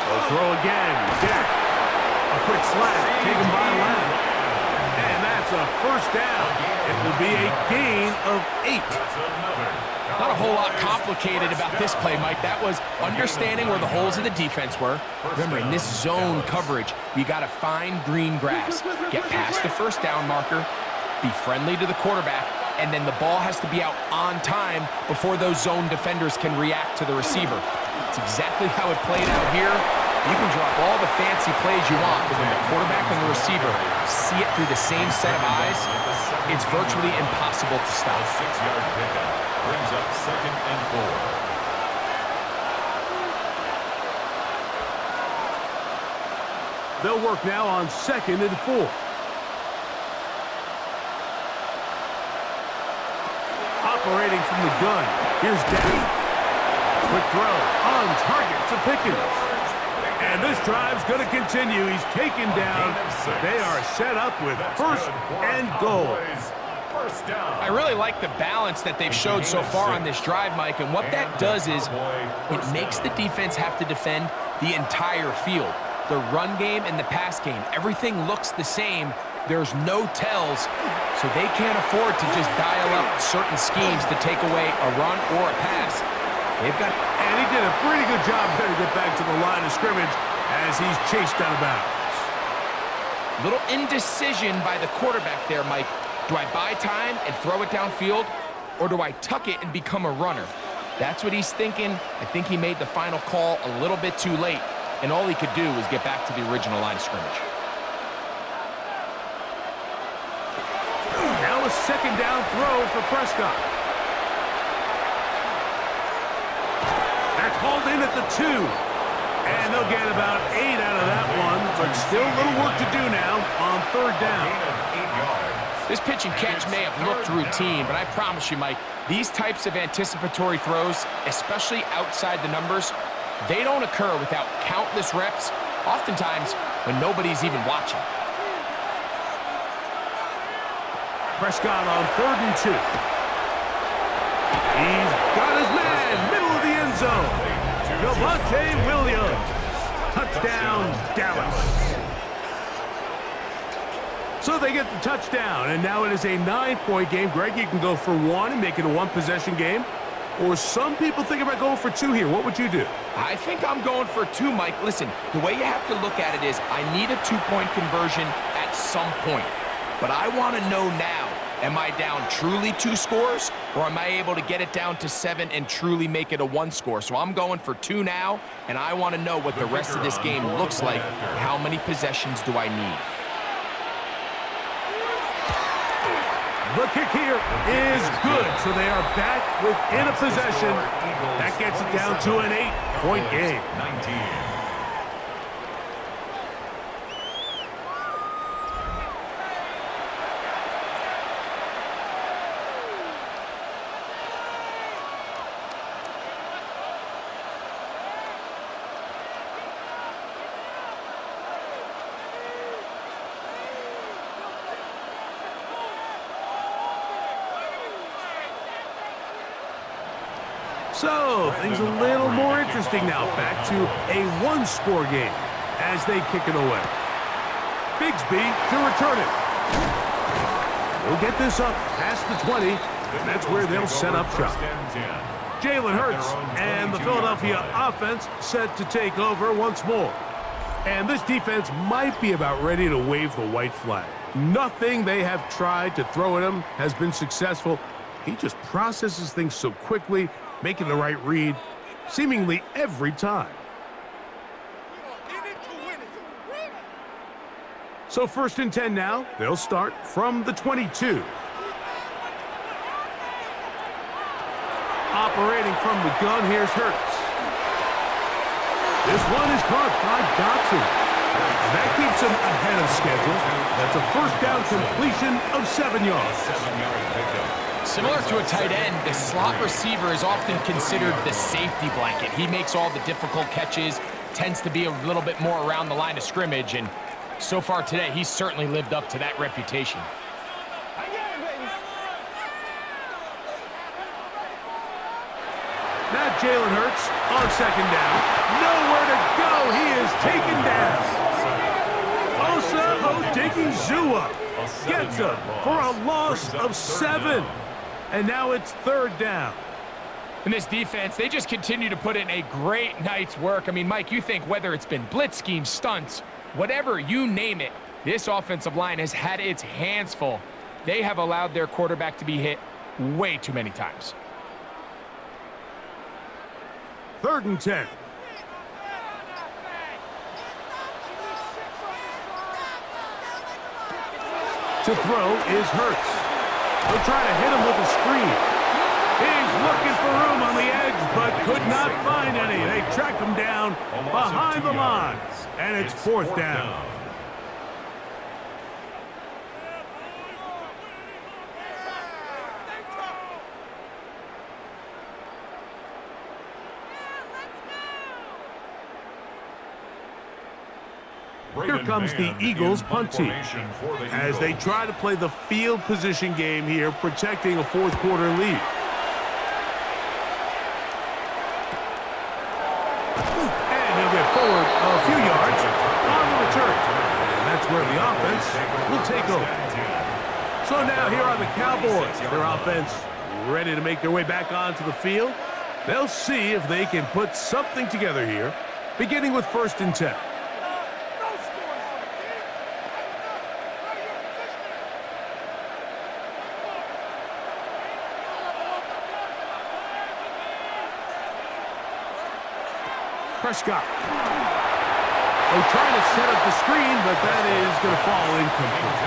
They'll throw again. Dak. A quick slap taken by Lamb. And that's a first down. It will be a gain of 8. Not a whole lot complicated about this play, Mike. That was understanding where the holes of the defense were. Remember, in this zone coverage, you got to find green grass. Get past the first down marker. Be friendly to the quarterback. And then the ball has to be out on time before those zone defenders can react to the receiver. It's exactly how it played out here. You can drop all the fancy plays you want, but when the quarterback and the receiver see it through the same set of eyes, it's virtually impossible to stop. 6-yard pickup brings up second and 4. They'll work now on second and 4. Operating from the gun, here's Dak. Quick throw on target to Pickens. And this drive's going to continue. He's taken down. They are set up with first and goal. I really like the balance that they've showed so far on this drive, Mike, and what that does is it makes the defense have to defend the entire field. The run game and the pass game, everything looks the same. There's no tells, so they can't afford to just dial up certain schemes to take away a run or a pass. They've got... And he did a pretty good job there to get back to the line of scrimmage as he's chased out of bounds. Little indecision by the quarterback there, Mike. Do I buy time and throw it downfield, or do I tuck it and become a runner? That's what he's thinking. I think he made the final call a little bit too late, and all he could do was get back to the original line of scrimmage. Now a second down throw for Prescott. That's hauled in at the 2. And they'll get about 8 out of that one, but still a little work to do now on third down. This pitch and catch may have looked routine, but I promise you, Mike, these types of anticipatory throws, especially outside the numbers, they don't occur without countless reps, oftentimes when nobody's even watching. Prescott on third and 2. He's got his man, middle of the end zone. Javonte Williams. Touchdown, Dallas. So they get the touchdown, and now it is a 9-point game. Greg, you can go for 1 and make it a 1-possession game. Or some people think about going for 2 here. What would you do? I think I'm going for 2, Mike. Listen, the way you have to look at it is I need a 2-point conversion at some point. But I want to know now, am I down truly 2 scores, or am I able to get it down to 7 and truly make it a 1 score? So I'm going for 2 now, and I want to know what the rest of this game looks like. How many possessions do I need? The kick here is good, so they are back within a possession. That gets it down to an 8-point game. 19. So, things a little more interesting now. Back to a 1-score game as they kick it away. Bigsby to return it. They'll get this up past the 20, and that's where they'll set up shop. Jalen Hurts and the Philadelphia offense set to take over once more. And this defense might be about ready to wave the white flag. Nothing they have tried to throw at him has been successful. He just processes things so quickly, making the right read seemingly every time. So 1st and 10 now. They'll start from the 22. Operating from the gun, here's Hurts. This one is caught by Dotson. And that keeps him ahead of schedule. That's a 1st down completion of 7 yards. 7-yard pickup. Similar to a tight end, the slot receiver is often considered the safety blanket. He makes all the difficult catches, tends to be a little bit more around the line of scrimmage, and so far today, he's certainly lived up to that reputation. Now Jalen Hurts on 2nd down. Nowhere to go. He is taken down. Osa Odigizua gets him for a loss of 7. And now it's 3rd down. And this defense, they just continue to put in a great night's work. I mean, Mike, you think whether it's been blitz schemes, stunts, whatever you name it, this offensive line has had its hands full. They have allowed their quarterback to be hit way too many times. 3rd and 10. To throw is Hurts. They'll try to hit him with a screen. He's looking for room on the edge, but could not find any. They track him down behind the line, and it's 4th down. Here comes the Eagles punt team as they try to play the field position game here, protecting a 4th quarter lead. And he'll get forward a few yards on the return. And that's where the offense will take over. So now here are the Cowboys. Their offense ready to make their way back onto the field. They'll see if they can put something together here, beginning with 1st and 10. Prescott. They're trying to set up the screen, but that is going to fall incomplete.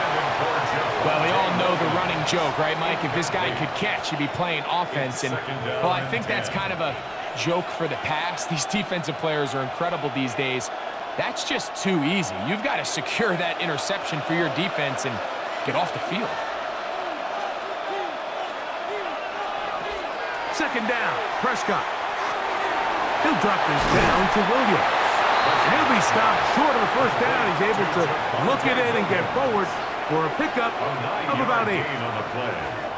Well, we all know the running joke, right, Mike? If this guy could catch, he'd be playing offense. And, well, I think that's kind of a joke for the past. These defensive players are incredible these days. That's just too easy. You've got to secure that interception for your defense and get off the field. 2nd down, Prescott. He'll drop this down to Williams. And he'll be stopped short of the 1st down. He's able to look it in and get forward for a pickup of about 8.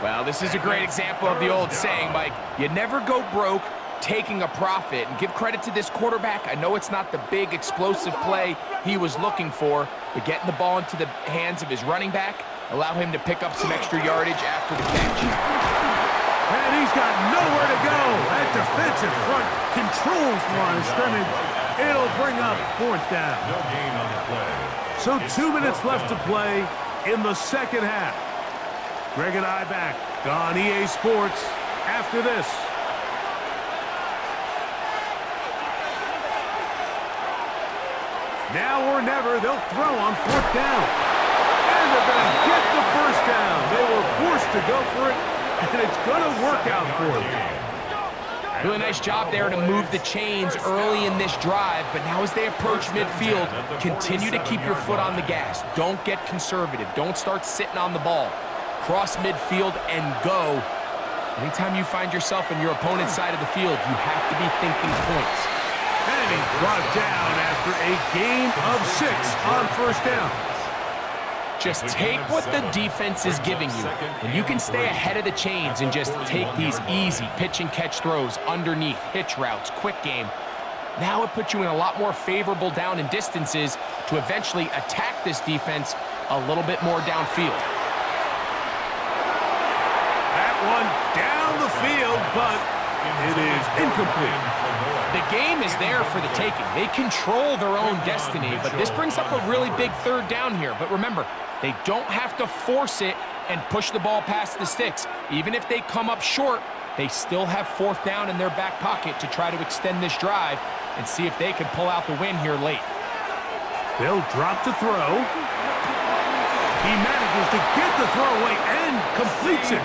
Well, this is a great example of the old saying, Mike, you never go broke taking a profit. And give credit to this quarterback. I know it's not the big explosive play he was looking for, but getting the ball into the hands of his running back, allow him to pick up some extra yardage after the catch. And he's got nowhere to go. That defensive front controls the line of scrimmage. It'll bring up 4th down. No gain on the play. So 2 minutes left to play in the second half. Greg and I back on EA Sports after this. Now or never, they'll throw on fourth down. And they're going to get the first down. They were forced to go for it, and it's going to work out for them. Really nice job there to move the chains early in this drive, but now as they approach midfield, continue to keep your foot on the gas. Don't get conservative. Don't start sitting on the ball. Cross midfield and go. Anytime you find yourself on your opponent's side of the field, you have to be thinking points. And he's brought down after a gain of 6 on first down. Just take what the defense is giving you, and you can stay ahead of the chains and just take these easy pitch and catch throws underneath, hitch routes, quick game. Now it puts you in a lot more favorable down and distances to eventually attack this defense a little bit more downfield. That one down the field, but it is incomplete. The game is there for the taking. They control their own destiny, but this brings up a really big third down here. But remember, they don't have to force it and push the ball past the sticks. Even if they come up short, they still have fourth down in their back pocket to try to extend this drive and see if they can pull out the win here late. They'll drop to throw. He manages to get the throw away and completes it.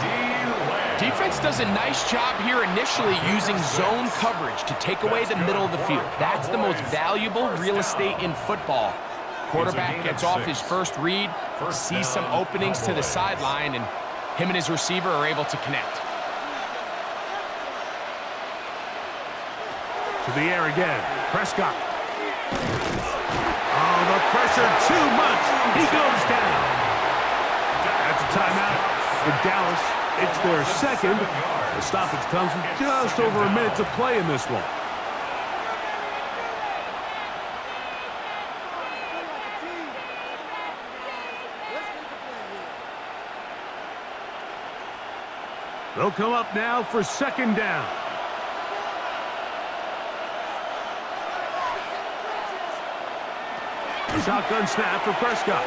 Defense does a nice job here initially using zone coverage to take away the middle of the field. That's the most valuable real estate in football. Quarterback gets off his first read, sees some openings to the sideline, and him and his receiver are able to connect. To the air again, Prescott. Oh, the pressure too much. He goes down. That's a timeout for Dallas. It's their second. The stoppage comes with just over a minute to play in this one. They'll come up now for second down. Shotgun snap for Prescott.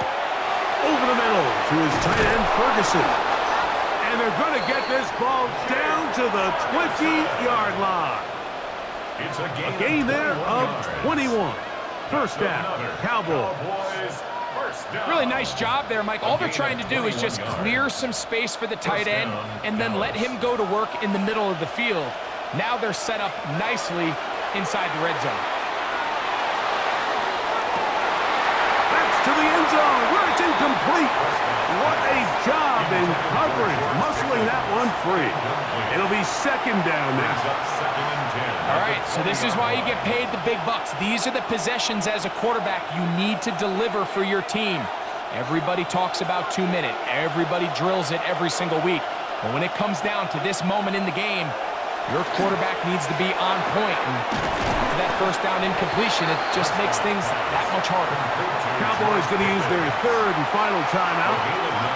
Over the middle to his tight end, Ferguson. And they're going to get this ball down to the 20-yard line. It's A gain there of 21. First down, Cowboys. Really nice job there, Mike. All they're trying to do is just clear some space for the tight end and then let him go to work in the middle of the field. Now they're set up nicely inside the red zone. That's to the end zone where it's incomplete. What a job in coverage, muscling that one free. It'll be second down now. All right, so this is why you get paid the big bucks. These are the possessions as a quarterback you need to deliver for your team. Everybody talks about 2 minute. Everybody drills it every single week. But when it comes down to this moment in the game, your quarterback needs to be on point. And for that first down incompletion, it just makes things that much harder. Cowboys going to use their third and final timeout.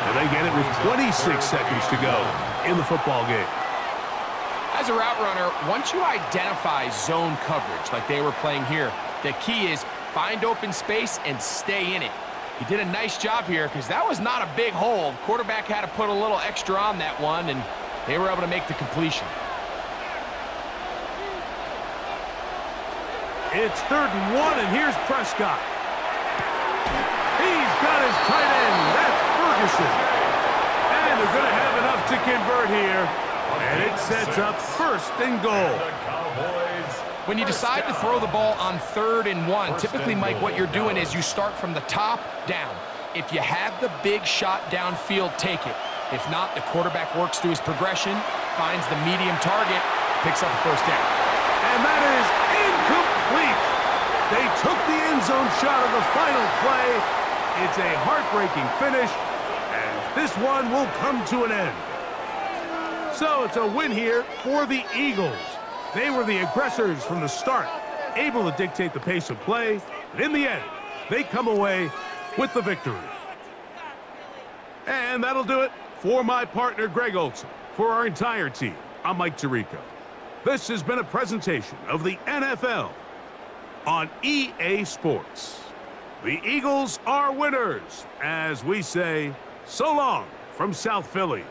And they get it with 26 seconds to go in the football game. As a route runner, once you identify zone coverage like they were playing here, the key is find open space and stay in it. He did a nice job here because that was not a big hole. Quarterback had to put a little extra on that one, and they were able to make the completion. It's 3rd and 1, and here's Prescott. He's got his tight end. That's Ferguson. And they're going to have enough to convert here. And it sets up 1st and goal. When you decide to throw the ball on 3rd and 1, typically, Mike, what you're doing is you start from the top down. If you have the big shot downfield, take it. If not, the quarterback works through his progression, finds the medium target, picks up the first down. And that is incomplete. They took the end zone shot of the final play. It's a heartbreaking finish, and this one will come to an end. So it's a win here for the Eagles. They were the aggressors from the start, able to dictate the pace of play, and in the end, they come away with the victory. And that'll do it for my partner, Greg Olson. For our entire team, I'm Mike Tirico. This has been a presentation of the NFL on EA Sports. The Eagles are winners, as we say, So long from South Philly.